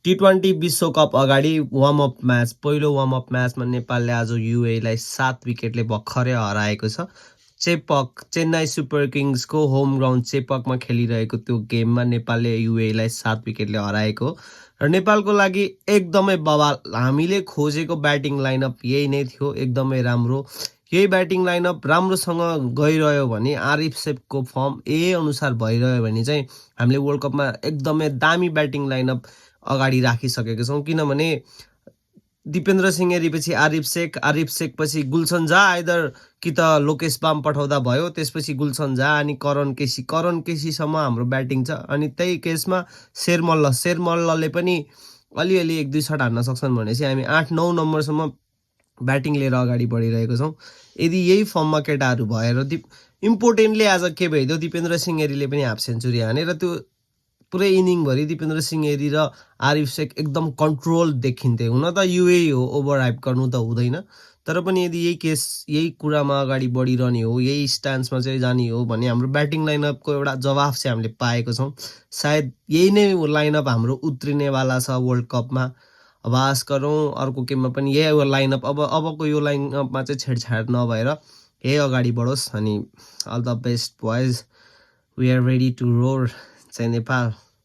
T20 विश्वकप अगाडि warm up match पहिलो वार्म अप म्याचमा नेपालले आज युएईलाई 7 विकेटले भर्खरै हराएको छ। चेन्नाई सुपर किङ्सको होम ग्राउन्ड चेपकमा खेलिरहेको त्यो गेममा नेपालले युएईलाई 7 विकेटले हराएको हो। र नेपालको लागि एकदमै बवाल, हामीले खोजेको ब्याटिङ लाइनअप यही नै थियो, एकदमै राम्रो। यही ब्याटिङ लाइनअप राम्रोसँग गइरह्यो भने, आरिफ सेफको फर्म यही अनुसार भइरह्यो भने चाहिँ हामीले वर्ल्ड कपमा एकदमै दामी ब्याटिङ लाइनअप अगाडि राखिसकेका छौँ। किनभने दिपेन्द्र सिंह एरीपछि आरिफ शेख पछि गुलसन झा, आइदर कि त लोकेश बाम पठाउँदा भयो, त्यसपछि गुलसन झा अनि करण केसीसम्म हाम्रो ब्याटिङ छ। अनि त्यही केसमा शेरमल्लले पनि अलिअलि 1-2 शट हान्न सक्छन् भनेपछि हामी 8-9 नम्बरसम्म ब्याटिङ लिएर अगाडि बढिरहेको छौँ। यदि यही फर्ममा केटाहरू भएर इम्पोर्टेन्टली आज के भइदियो, दिपेन्द्र सिंह एरीले पनि हाफ सेन्चुरी हाने र त्यो पुरै इनिङभरि दिपेन्द्र सिंह एरी र आरिफ शेख एकदम कन्ट्रोल देखिन्थे। हुन त युएई हो, ओभर हाइप गर्नु त हुँदैन, तर पनि यदि यही कुरामा अगाडि बढिरहने हो, यही स्ट्यान्समा चाहिँ जाने हो भने हाम्रो ब्याटिङ लाइनअपको एउटा जवाफ चाहिँ हामीले पाएको छौँ। सायद यही नै लाइनअप हाम्रो उत्रिनेवाला छ वर्ल्ड कपमा। अब आश गरौँ अर्को गेममा पनि यही लाइनअप, अबको यो लाइनअपमा चाहिँ छेडछाड नभएर यही अगाडि बढोस्। अनि all the best boys, we are ready to roar. जय नेपाल।